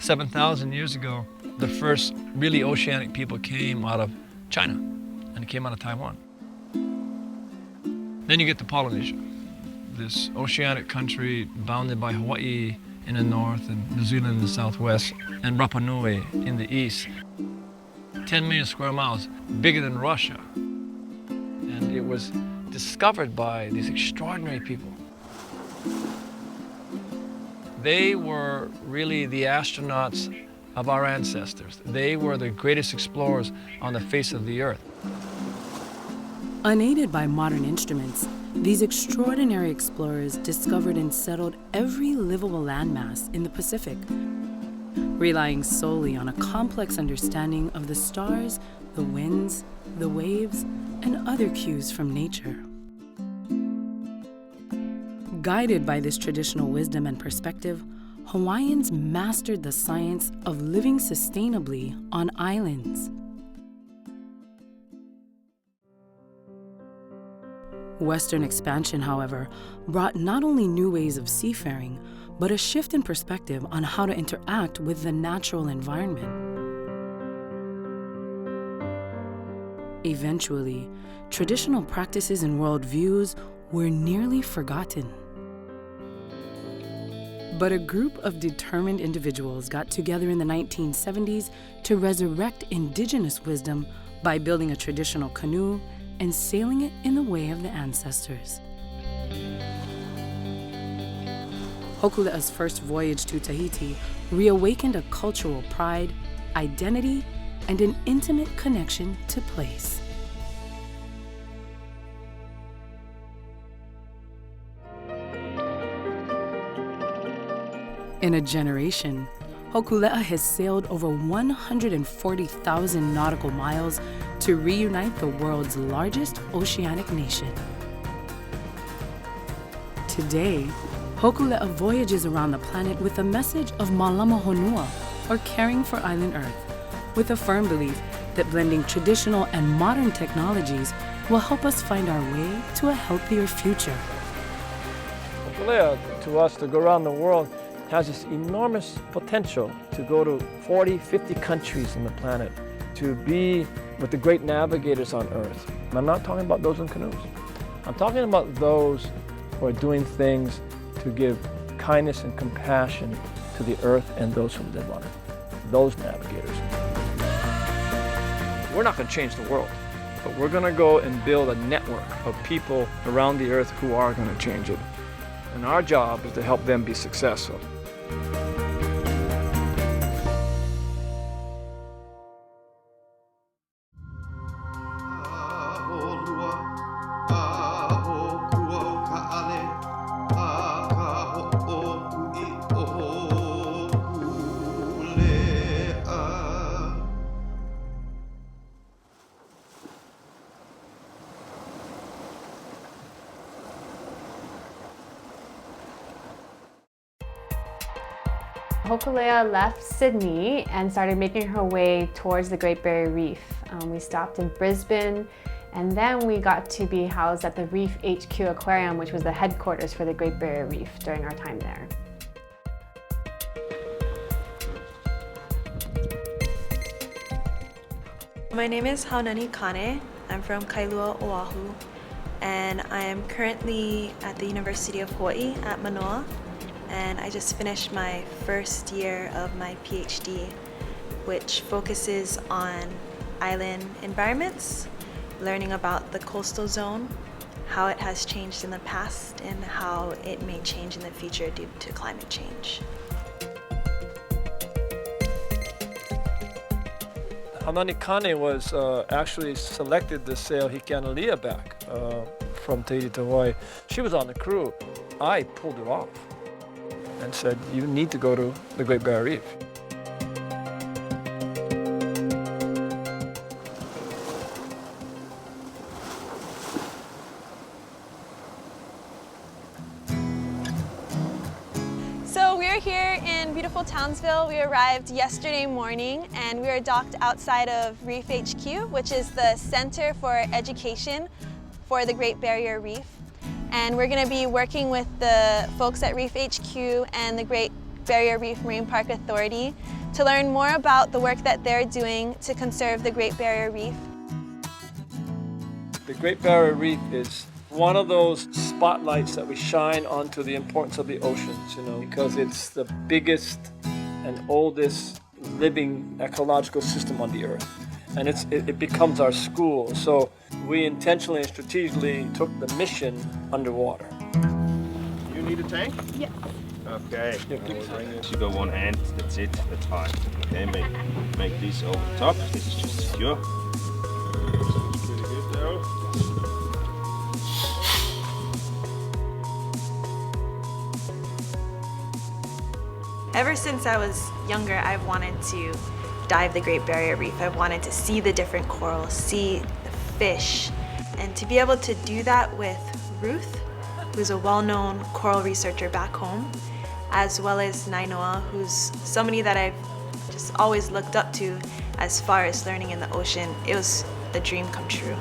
7,000 years ago, the first really oceanic people came out of China, and it came out of Taiwan. Then you get to Polynesia, this oceanic country bounded by Hawaii in the north and New Zealand in the southwest, and Rapa Nui in the east. 10 million square miles, bigger than Russia. And it was discovered by these extraordinary people. They were really the astronauts of our ancestors. They were the greatest explorers on the face of the earth. Unaided by modern instruments, these extraordinary explorers discovered and settled every livable landmass in the Pacific, relying solely on a complex understanding of the stars, the winds, the waves, and other cues from nature. Guided by this traditional wisdom and perspective, Hawaiians mastered the science of living sustainably on islands. Western expansion, however, brought not only new ways of seafaring, but a shift in perspective on how to interact with the natural environment. Eventually, traditional practices and worldviews were nearly forgotten. But a group of determined individuals got together in the 1970s to resurrect indigenous wisdom by building a traditional canoe and sailing it in the way of the ancestors. Hokule'a's first voyage to Tahiti reawakened a cultural pride, identity, and an intimate connection to place. In a generation, Hokule'a has sailed over 140,000 nautical miles to reunite the world's largest oceanic nation. Today, Hokule'a voyages around the planet with a message of Malama Honua, or caring for island Earth, with a firm belief that blending traditional and modern technologies will help us find our way to a healthier future. Hokulea, to us, to go around the world, has this enormous potential to go to 40, 50 countries on the planet, to be with the great navigators on Earth. And I'm not talking about those in canoes. I'm talking about those who are doing things to give kindness and compassion to the Earth and those who live on it, those navigators. We're not going to change the world, but we're going to go and build a network of people around the Earth who are going to change it. And our job is to help them be successful. Hokulea left Sydney and started making her way towards the Great Barrier Reef. We stopped in Brisbane, and then we got to be housed at the Reef HQ Aquarium, which was the headquarters for the Great Barrier Reef during our time there. My name is Haunani Kane. I'm from Kailua, Oahu, and I am currently at the University of Hawaii at Manoa. And I just finished my first year of my PhD, which focuses on island environments, learning about the coastal zone, how it has changed in the past, and how it may change in the future due to climate change. Haunani Kane was actually selected to sail Hikeanalia back from Tahiti to Hawaii. She was on the crew. I pulled her off and said, you need to go to the Great Barrier Reef. So we're here in beautiful Townsville. We arrived yesterday morning and we are docked outside of Reef HQ, which is the Center for Education for the Great Barrier Reef. And we're going to be working with the folks at Reef HQ and the Great Barrier Reef Marine Park Authority to learn more about the work that they're doing to conserve the Great Barrier Reef. The Great Barrier Reef is one of those spotlights that we shine onto the importance of the oceans, because it's the biggest and oldest living ecological system on the earth. And it becomes our school. So we intentionally and strategically took the mission underwater. You need a tank? Yeah. Okay. Yeah, please. You go one hand, that's it, that's fine. Okay, make this over the top. This is just secure. Pretty good though. Ever since I was younger, I've wanted to dive the Great Barrier Reef. I've wanted to see the different corals, see the fish. And to be able to do that with Ruth, who's a well-known coral researcher back home, as well as Nainoa, who's somebody that I've just always looked up to as far as learning in the ocean, it was a dream come true.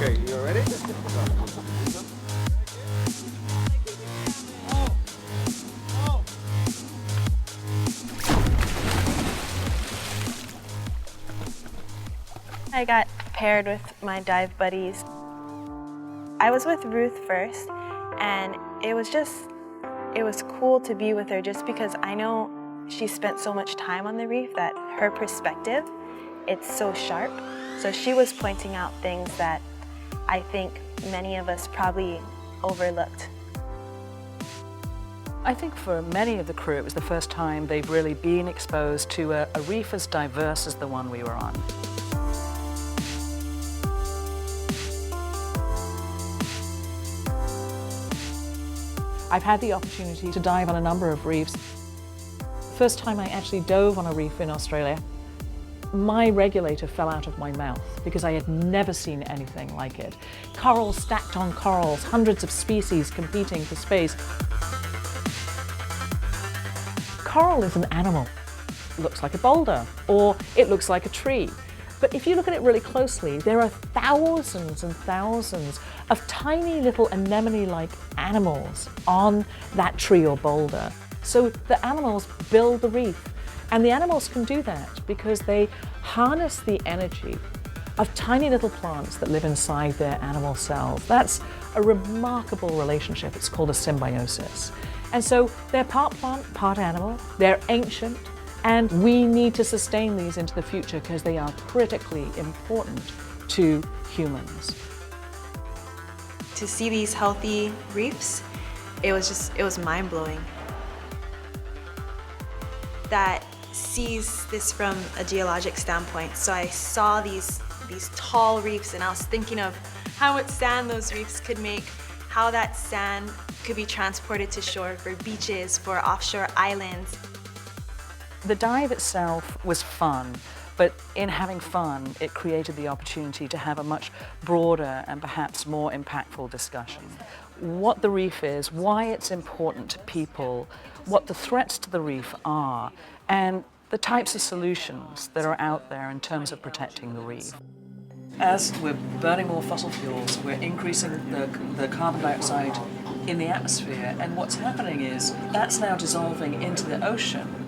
Okay, you ready? I got paired with my dive buddies. I was with Ruth first, and it was cool to be with her just because I know she spent so much time on the reef that her perspective, it's so sharp. So she was pointing out things that I think many of us probably overlooked. I think for many of the crew, it was the first time they've really been exposed to a reef as diverse as the one we were on. I've had the opportunity to dive on a number of reefs. First time I actually dove on a reef in Australia, my regulator fell out of my mouth because I had never seen anything like it. Corals stacked on corals, hundreds of species competing for space. Coral is an animal. It looks like a boulder, or it looks like a tree. But if you look at it really closely, there are thousands and thousands of tiny little anemone-like animals on that tree or boulder. So the animals build the reef. And the animals can do that because they harness the energy of tiny little plants that live inside their animal cells. That's a remarkable relationship. It's called a symbiosis. And so they're part plant, part animal. They're ancient, and we need to sustain these into the future because they are critically important to humans. To see these healthy reefs, it was mind-blowing. That sees this from a geologic standpoint. So I saw these tall reefs, and I was thinking of how much sand those reefs could make, how that sand could be transported to shore for beaches, for offshore islands. The dive itself was fun, but in having fun, it created the opportunity to have a much broader and perhaps more impactful discussion. What the reef is, why it's important to people, what the threats to the reef are, and the types of solutions that are out there in terms of protecting the reef. As we're burning more fossil fuels, we're increasing the carbon dioxide in the atmosphere, and what's happening is that's now dissolving into the ocean.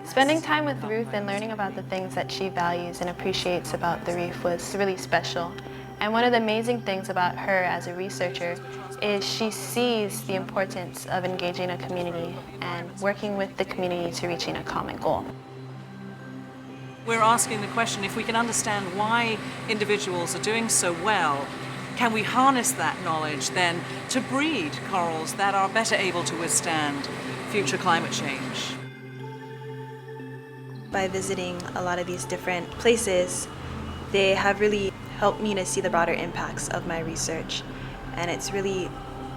Spending time with Ruth and learning about the things that she values and appreciates about the reef was really special. And one of the amazing things about her as a researcher is she sees the importance of engaging a community and working with the community to reaching a common goal. We're asking the question, if we can understand why individuals are doing so well, can we harness that knowledge then to breed corals that are better able to withstand future climate change? By visiting a lot of these different places, they have really helped me to see the broader impacts of my research, and it's really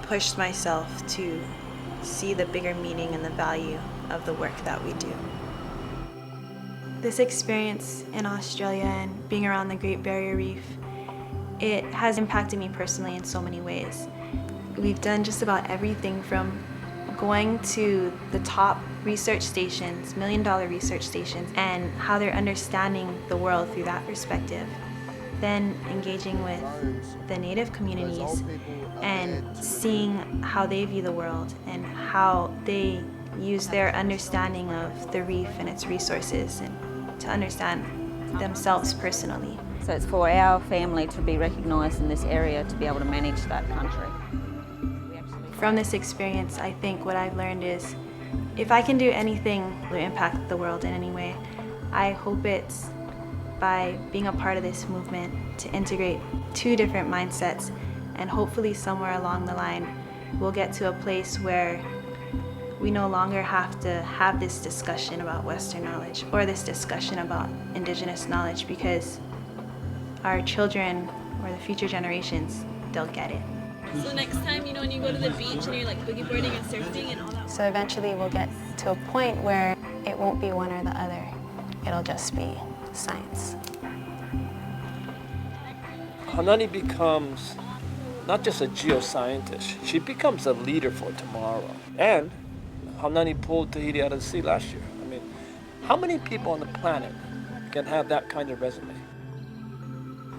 pushed myself to see the bigger meaning and the value of the work that we do. This experience in Australia and being around the Great Barrier Reef, it has impacted me personally in so many ways. We've done just about everything from going to the top research stations, million-dollar research stations, and how they're understanding the world through that perspective. Then engaging with the native communities and seeing how they view the world and how they use their understanding of the reef and its resources and to understand themselves personally. So it's for our family to be recognised in this area to be able to manage that country. From this experience, I think what I've learned is if I can do anything to impact the world in any way, I hope it's by being a part of this movement to integrate two different mindsets, and hopefully somewhere along the line we'll get to a place where we no longer have to have this discussion about Western knowledge or this discussion about Indigenous knowledge, because our children or the future generations, they'll get it. So next time, when you go to the beach and you're like boogie boarding and surfing and all that. So eventually we'll get to a point where it won't be one or the other. It'll just be science. Hanani becomes not just a geoscientist, she becomes a leader for tomorrow. And Hanani pulled Tahiti out of the sea last year. I mean, how many people on the planet can have that kind of resume?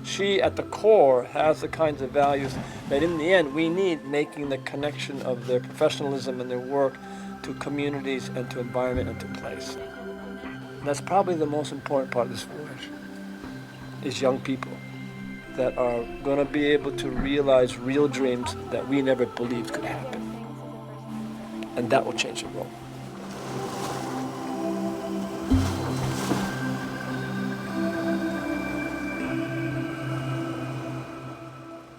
She, at the core, has the kinds of values that in the end we need, making the connection of their professionalism and their work to communities and to environment and to place. And that's probably the most important part of this voyage, is young people that are going to be able to realize real dreams that we never believed could happen. And that will change the world.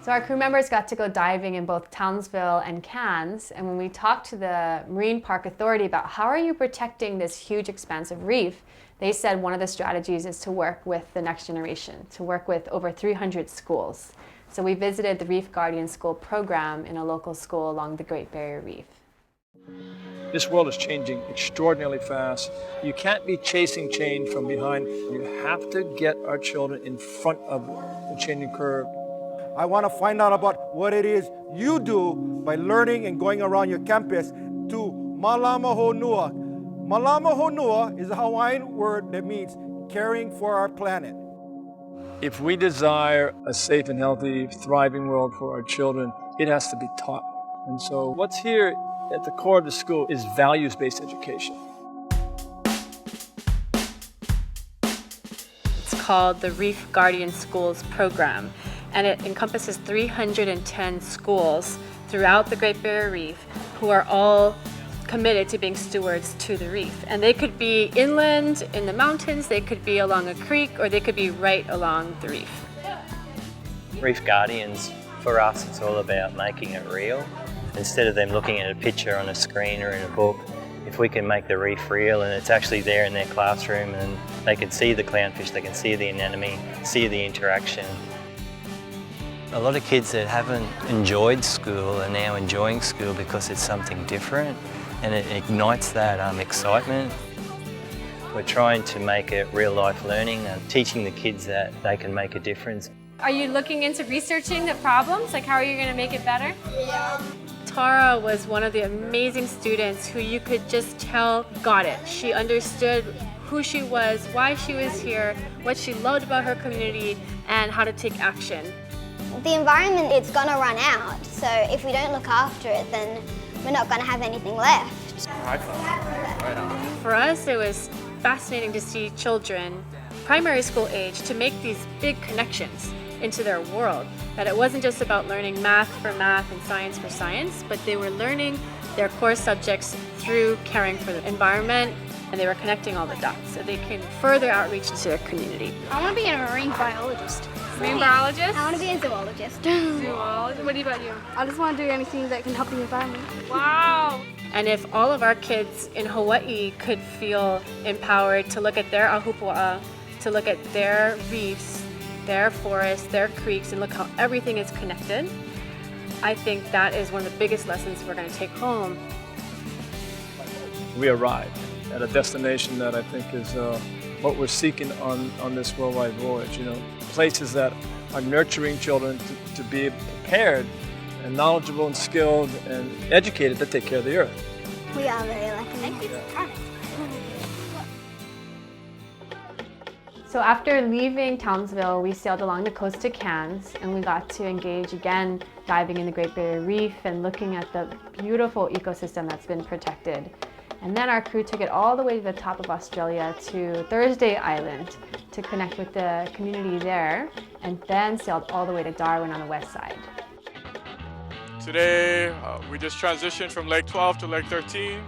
So our crew members got to go diving in both Townsville and Cairns, and when we talked to the Marine Park Authority about how are you protecting this huge expansive reef, they said one of the strategies is to work with the next generation, to work with over 300 schools. So we visited the Reef Guardian School program in a local school along the Great Barrier Reef. This world is changing extraordinarily fast. You can't be chasing change from behind. You have to get our children in front of the changing curve. I want to find out about what it is you do by learning and going around your campus to Malama Honua. Malama Honua is a Hawaiian word that means caring for our planet. If we desire a safe and healthy, thriving world for our children, it has to be taught. And so what's here at the core of the school is values-based education. It's called the Reef Guardian Schools program, and it encompasses 310 schools throughout the Great Barrier Reef who are all committed to being stewards to the reef. And they could be inland in the mountains, they could be along a creek, or they could be right along the reef. Reef Guardians, for us, it's all about making it real. Instead of them looking at a picture on a screen or in a book, if we can make the reef real and it's actually there in their classroom and they can see the clownfish, they can see the anemone, see the interaction. A lot of kids that haven't enjoyed school are now enjoying school because it's something different and it ignites that excitement. We're trying to make it real life learning and teaching the kids that they can make a difference. Are you looking into researching the problems? Like, how are you going to make it better? Yeah. Tara was one of the amazing students who you could just tell got it. She understood who she was, why she was here, what she loved about her community, and how to take action. The environment is going to run out, so if we don't look after it, then we're not going to have anything left. For us, it was fascinating to see children, primary school age, to make these big connections into their world. That it wasn't just about learning math for math and science for science, but they were learning their core subjects through caring for the environment, and they were connecting all the dots so they can further outreach to their community. I want to be a marine biologist. Marine biologist? I want to be a zoologist. Zoologist? What about you? I just want to do anything that can help the environment. Wow! And if all of our kids in Hawaii could feel empowered to look at their ahupua'a, to look at their reefs, their forests, their creeks, and look how everything is connected, I think that is one of the biggest lessons we're going to take home. We arrived at a destination that I think is what we're seeking on this worldwide voyage. Places that are nurturing children to be prepared and knowledgeable and skilled and educated to take care of the earth. We are very lucky. Thank you. So after leaving Townsville, we sailed along the coast to Cairns, and we got to engage again diving in the Great Barrier Reef and looking at the beautiful ecosystem that's been protected. And then our crew took it all the way to the top of Australia to Thursday Island to connect with the community there, and then sailed all the way to Darwin on the west side. Today we just transitioned from Lake 12 to Lake 13.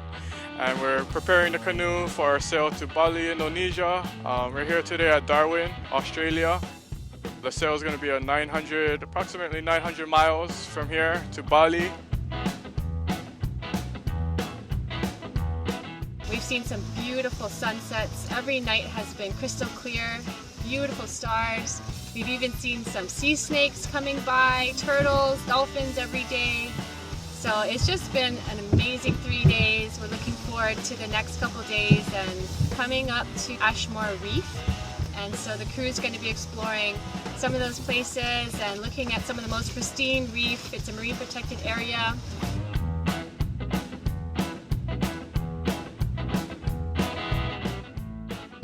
And we're preparing the canoe for our sail to Bali, Indonesia. We're here today at Darwin, Australia. The sail is going to be approximately 900 miles from here to Bali. We've seen some beautiful sunsets. Every night has been crystal clear, beautiful stars. We've even seen some sea snakes coming by, turtles, dolphins every day. So it's just been an amazing 3 days. We're looking forward to the next couple days and coming up to Ashmore Reef. And so the crew is going to be exploring some of those places and looking at some of the most pristine reef. It's a marine protected area.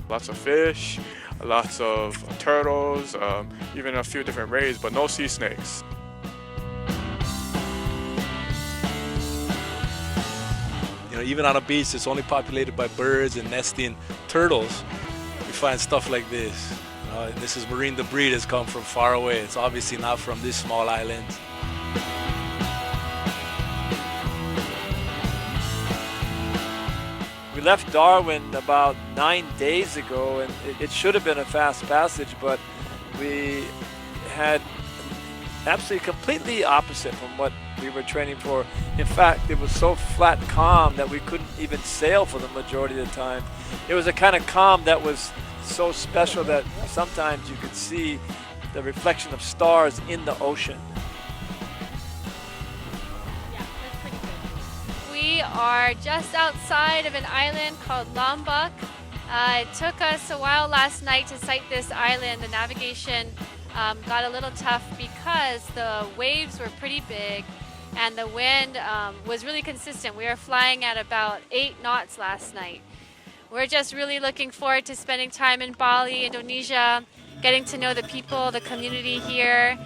Lots of fish, lots of turtles, even a few different rays, but no sea snakes. You know, even on a beach that's only populated by birds and nesting turtles, we find stuff like this. You know, and this is marine debris that's come from far away. It's obviously not from this small island. We left Darwin about 9 days ago, and it should have been a fast passage, but we had absolutely completely opposite from what we were training for. In fact, it was so flat calm that we couldn't even sail for the majority of the time. It was a kind of calm that was so special that sometimes you could see the reflection of stars in the ocean. We are just outside of an island called Lombok. It took us a while last night to sight this island. The navigation got a little tough because the waves were pretty big and the wind was really consistent. We were flying at about 8 knots last night. We're just really looking forward to spending time in Bali, Indonesia, getting to know the people, the community here.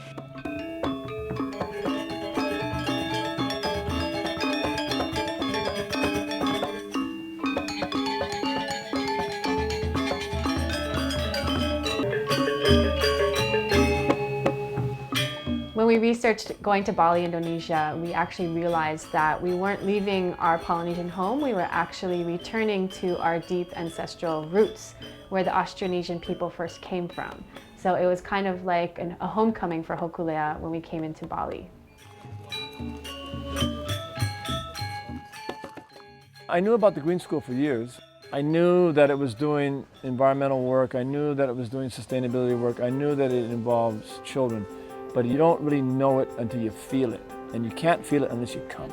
When we researched going to Bali, Indonesia, we actually realized that we weren't leaving our Polynesian home, we were actually returning to our deep ancestral roots, where the Austronesian people first came from. So it was kind of like a homecoming for Hokulea when we came into Bali. I knew about the Green School for years. I knew that it was doing environmental work, I knew that it was doing sustainability work, I knew that it involves children. But you don't really know it until you feel it. And you can't feel it unless you come.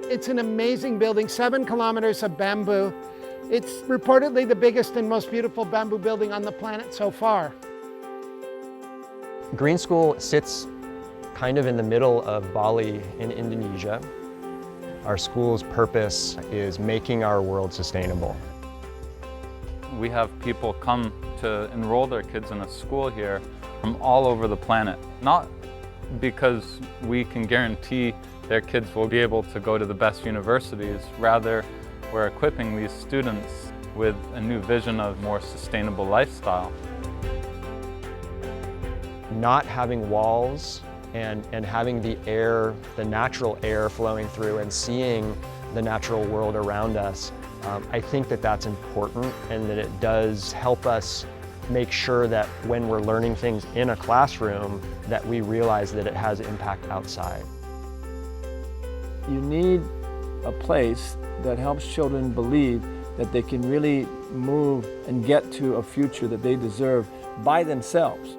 It's an amazing building, 7 kilometers of bamboo. It's reportedly the biggest and most beautiful bamboo building on the planet so far. Green School sits kind of in the middle of Bali in Indonesia. Our school's purpose is making our world sustainable. We have people come to enroll their kids in a school here from all over the planet. Not because we can guarantee their kids will be able to go to the best universities, rather we're equipping these students with a new vision of more sustainable lifestyle. Not having walls and having the air, the natural air flowing through and seeing the natural world around us, I think that that's important and that it does help us make sure that when we're learning things in a classroom that we realize that it has impact outside. You need a place that helps children believe that they can really move and get to a future that they deserve by themselves.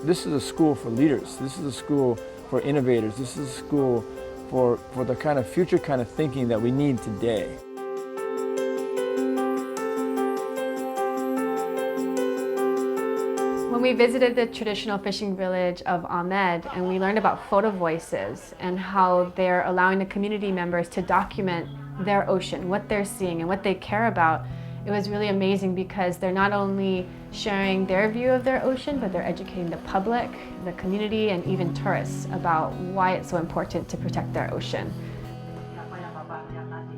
This is a school for leaders. This is a school for innovators. This is a school for the kind of future kind of thinking that we need today. When we visited the traditional fishing village of Ahmed, and we learned about photo voices and how they're allowing the community members to document their ocean, what they're seeing and what they care about. It was really amazing because they're not only sharing their view of their ocean, but they're educating the public, the community, and even tourists about why it's so important to protect their ocean.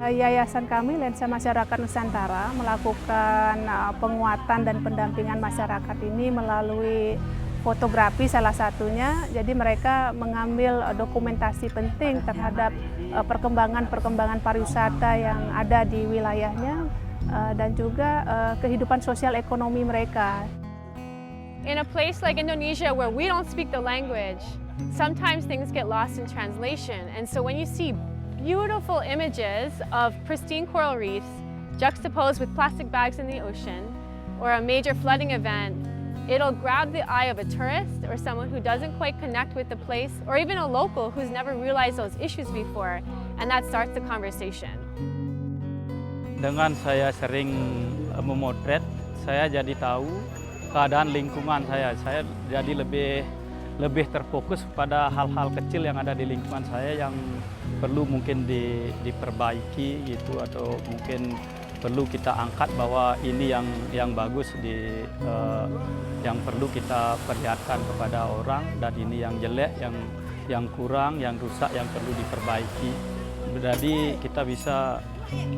Yayasan kami, Lensa Masyarakat Nusantara, melakukan penguatan dan pendampingan masyarakat ini melalui fotografi salah satunya. Jadi mereka mengambil dokumentasi penting terhadap perkembangan pariwisata yang ada di wilayahnya dan juga kehidupan sosial ekonomi mereka. In a place like Indonesia where we don't speak the language, sometimes things get lost in translation. And so when you see beautiful images of pristine coral reefs juxtaposed with plastic bags in the ocean or a major flooding event, it'll grab the eye of a tourist or someone who doesn't quite connect with the place, or even a local who's never realized those issues before, and that starts the conversation. Dengan saya sering memotret, saya jadi tahu keadaan lingkungan saya. Saya jadi lebih terfokus pada hal-hal kecil yang ada di lingkungan saya yang perlu mungkin diperbaiki gitu, atau mungkin perlu kita angkat bahwa ini yang bagus yang perlu kita perlihatkan kepada orang, dan ini yang jelek, yang kurang, yang rusak, yang perlu diperbaiki. Jadi kita bisa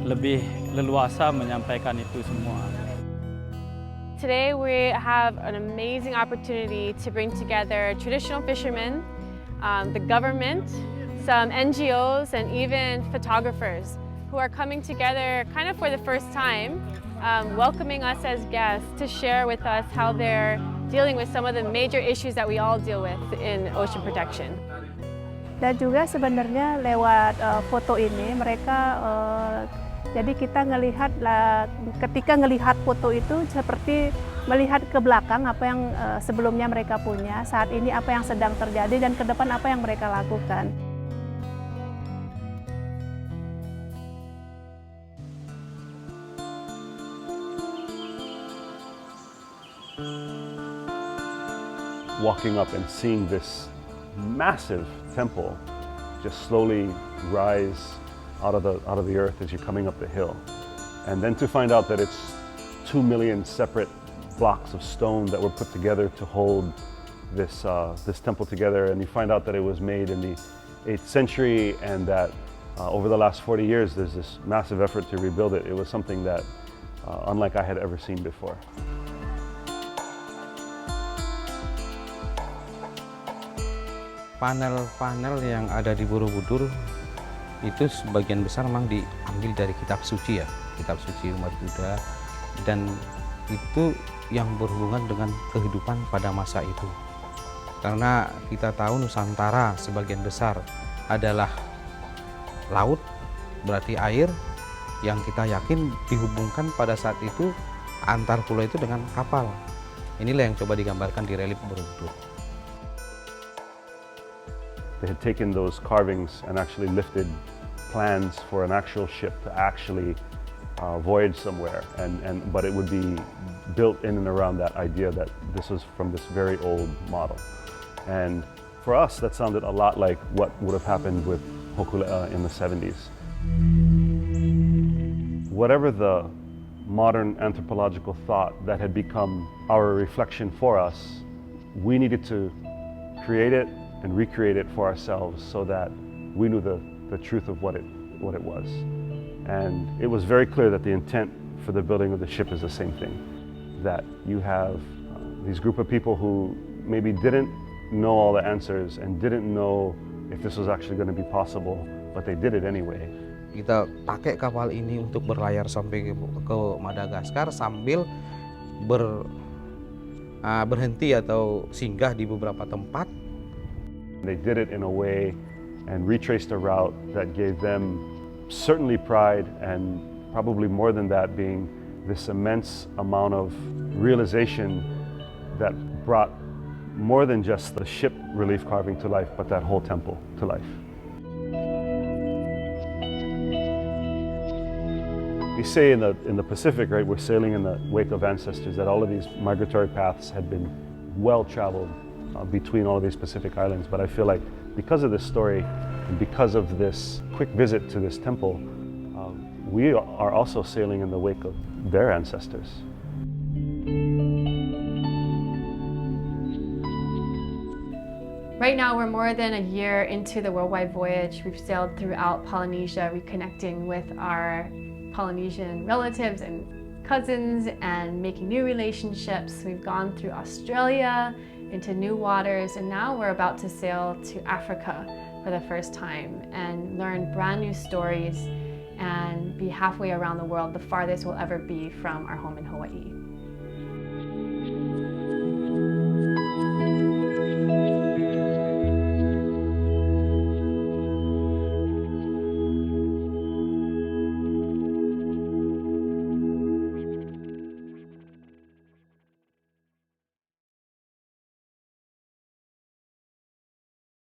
lebih leluasa menyampaikan itu semua. Today we have an amazing opportunity to bring together traditional fishermen, the government, some NGOs, and even photographers who are coming together kind of for the first time, welcoming us as guests to share with us how they're dealing with some of the major issues that we all deal with in ocean protection. Dan juga sebenarnya lewat foto ini mereka jadi kita ketika ngelihat foto itu seperti melihat ke belakang apa yang sebelumnya mereka punya, saat ini apa yang sedang terjadi, dan ke depan apa yang mereka lakukan. Walking up and seeing this massive temple just slowly rise out of the earth as you're coming up the hill, and then to find out that it's 2 million separate blocks of stone that were put together to hold this temple together, and you find out that it was made in the 8th century, and that over the last 40 years there's this massive effort to rebuild it. It was something that unlike I had ever seen before. Panel-panel yang ada di Borobudur itu sebagian besar memang diambil dari kitab suci ya, kitab suci umat Buddha, dan itu yang berhubungan dengan kehidupan pada masa itu. Karena kita tahu Nusantara sebagian besar adalah laut, berarti air, yang kita yakin dihubungkan pada saat itu antar pulau itu dengan kapal. Inilah yang coba digambarkan di relief Borobudur. They had taken those carvings and actually lifted plans for an actual ship to actually voyage somewhere, but it would be built in and around that idea that this was from this very old model. And for us, that sounded a lot like what would have happened with Hokulea in the 70s. Whatever the modern anthropological thought that had become our reflection for us, we needed to create it and recreate it for ourselves so that we knew the truth of what it was. And it was very clear that the intent for the building of the ship is the same thing. That you have these group of people who maybe didn't know all the answers and didn't know if this was actually going to be possible, but they did it anyway. Kita pakai kapal ini untuk berlayar sampai ke Madagaskar sambil berhenti atau singgah di beberapa tempat. They did it in a way and retraced a route that gave them certainly pride, and probably more than that, being this immense amount of realization that brought more than just the ship relief carving to life, but that whole temple to life. We say in the Pacific, right, we're sailing in the wake of ancestors, that all of these migratory paths had been well traveled between all of these Pacific islands. But I feel like because of this story and because of this quick visit to this temple, we are also sailing in the wake of their ancestors. Right now, we're more than a year into the worldwide voyage. We've sailed throughout Polynesia, reconnecting with our Polynesian relatives and cousins and making new relationships. We've gone through Australia, into new waters, and now we're about to sail to Africa for the first time and learn brand new stories and be halfway around the world, the farthest we'll ever be from our home in Hawaii.